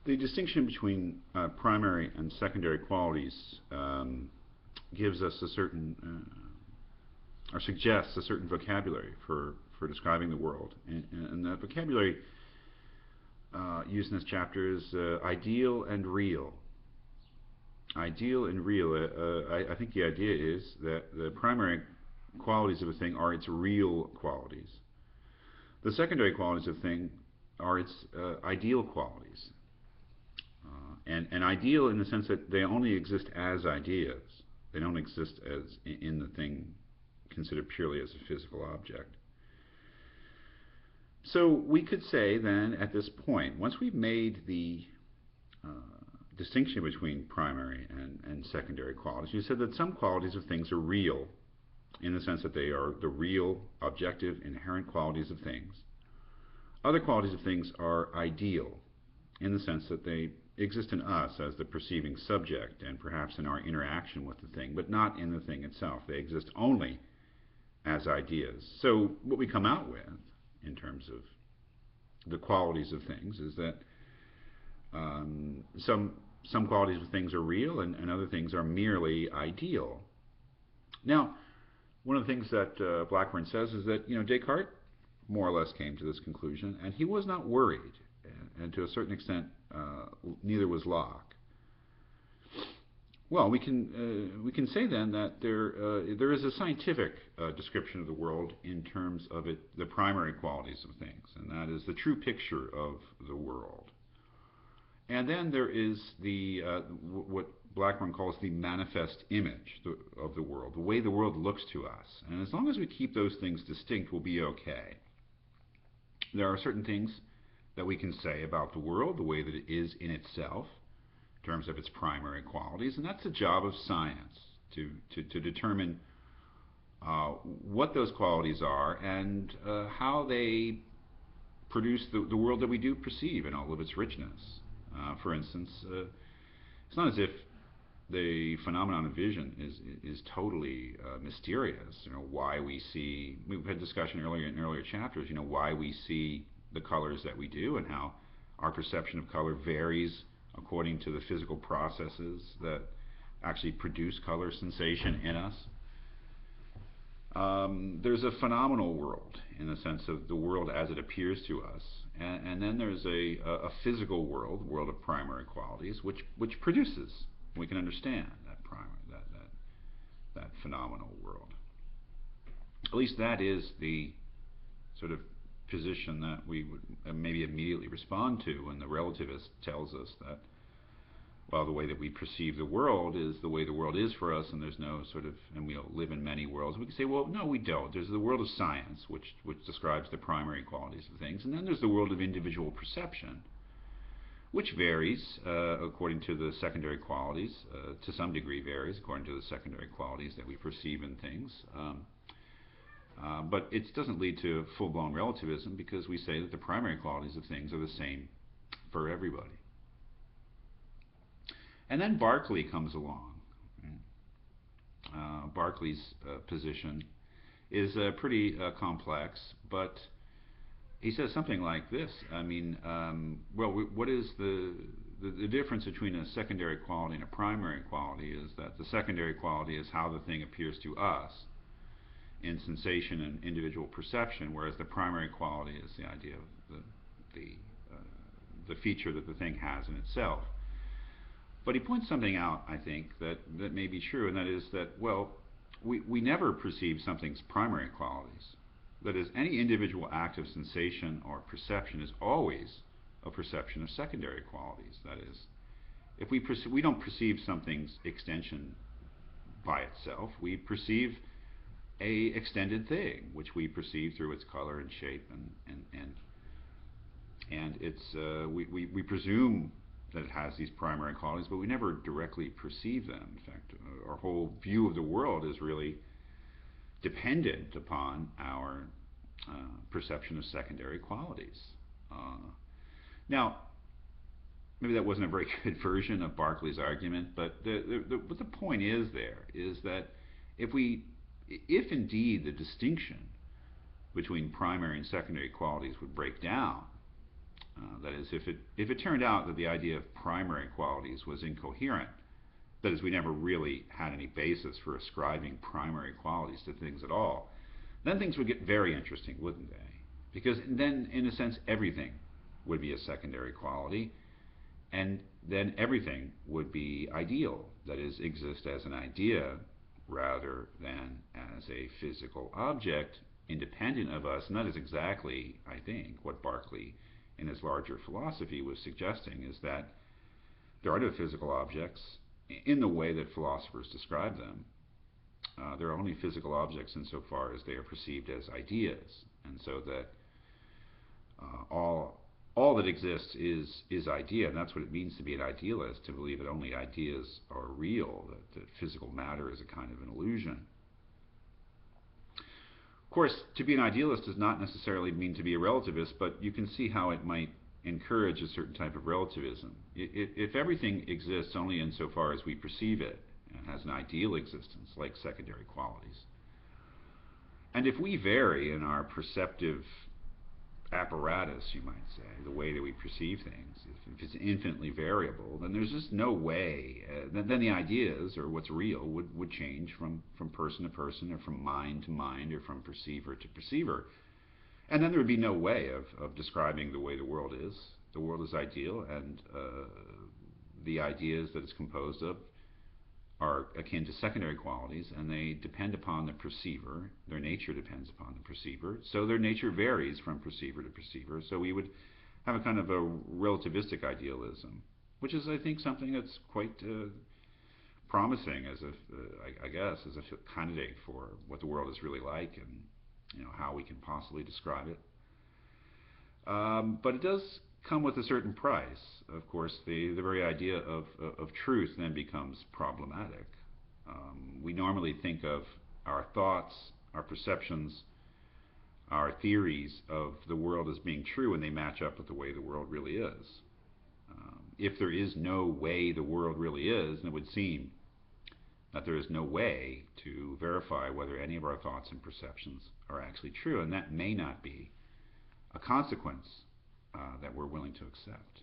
The distinction between primary and secondary qualities gives us a certain, or suggests a certain vocabulary for describing the world. And that vocabulary used in this chapter is ideal and real. Ideal and real. I think the idea is that the primary qualities of a thing are its real qualities. The secondary qualities of a thing are its ideal qualities. And ideal in the sense that they only exist as ideas. They don't exist as in the thing considered purely as a physical object. So we could say then at this point, once we've made the distinction between primary and secondary qualities, you said that some qualities of things are real in the sense that they are the real, objective, inherent qualities of things. Other qualities of things are ideal in the sense that they exist in us as the perceiving subject and perhaps in our interaction with the thing, but not in the thing itself. They exist only as ideas. So what we come out with in terms of the qualities of things is that some qualities of things are real and other things are merely ideal. Now, one of the things that Blackburn says is that Descartes more or less came to this conclusion, and he was not worried, and to a certain extent, neither was Locke. Well, we can say then that there is a scientific description of the world in terms of the primary qualities of things, and that is the true picture of the world. And then there is what Blackburn calls the manifest image of the world, the way the world looks to us. And as long as we keep those things distinct, we'll be okay. There are certain things that we can say about the world, the way that it is in itself, in terms of its primary qualities, and that's the job of science, to determine what those qualities are and how they produce the world that we do perceive in all of its richness. For instance, it's not as if the phenomenon of vision is totally mysterious. Why we see, we've had discussion in earlier chapters, why we see the colors that we do and how our perception of color varies according to the physical processes that actually produce color sensation in us. There's a phenomenal world in the sense of the world as it appears to us, and then there's a physical world, world of primary qualities, which produces. We can understand that phenomenal world. At least that is the sort of position that we would maybe immediately respond to when the relativist tells us that, well, the way that we perceive the world is the way the world is for us, and there's no sort of, and we live in many worlds. We can say, well, no, we don't. There's the world of science, which describes the primary qualities of things, and then there's the world of individual perception, which varies according to the secondary qualities, to some degree varies according to the secondary qualities that we perceive in things. But it doesn't lead to full-blown relativism because we say that the primary qualities of things are the same for everybody. And then Barkley comes along. Barkley's position is pretty complex, but he says something like this. I mean, what is the difference between a secondary quality and a primary quality is that the secondary quality is how the thing appears to us in sensation and individual perception, whereas the primary quality is the idea of the feature that the thing has in itself. But he points something out, I think, that may be true, and that is that, well, we never perceive something's primary qualities. That is, any individual act of sensation or perception is always a perception of secondary qualities. That is, if we don't perceive something's extension by itself, we perceive a extended thing, which we perceive through its color and shape, and it's we presume that it has these primary qualities, but we never directly perceive them. In fact, our whole view of the world is really dependent upon our perception of secondary qualities. Now, maybe that wasn't a very good version of Barkley's argument, but what the point is there is that if indeed the distinction between primary and secondary qualities would break down, That is, if it turned out that the idea of primary qualities was incoherent, that is, we never really had any basis for ascribing primary qualities to things at all, then things would get very interesting, wouldn't they? Because then, in a sense, everything would be a secondary quality, and then everything would be ideal, that is, exist as an idea rather than as a physical object independent of us. And that is exactly, I think, what Barkley, in his larger philosophy, was suggesting, is that there are no physical objects in the way that philosophers describe them. There are only physical objects insofar as they are perceived as ideas, and so that all that exists is idea, and that's what it means to be an idealist, to believe that only ideas are real, that physical matter is a kind of an illusion. Of course, to be an idealist does not necessarily mean to be a relativist, but you can see how it might encourage a certain type of relativism. If everything exists only insofar as we perceive it, and has an ideal existence, like secondary qualities, and if we vary in our perceptive apparatus, you might say, the way that we perceive things, if it's infinitely variable, then there's just no way, then the ideas, or what's real, would change from person to person, or from mind to mind, or from perceiver to perceiver. And then there would be no way of describing the way the world is. The world is ideal, and the ideas that it's composed of are akin to secondary qualities, and they depend upon the perceiver. Their nature depends upon the perceiver, so their nature varies from perceiver to perceiver. So we would have a kind of a relativistic idealism, which is, I think, something that's quite promising as I guess, as a candidate for what the world is really like, and how we can possibly describe it. But it does come with a certain price. Of course, the very idea of truth then becomes problematic. We normally think of our thoughts, our perceptions, our theories of the world as being true, and they match up with the way the world really is. If there is no way the world really is, then it would seem that there is no way to verify whether any of our thoughts and perceptions are actually true, and that may not be a consequence that we're willing to accept.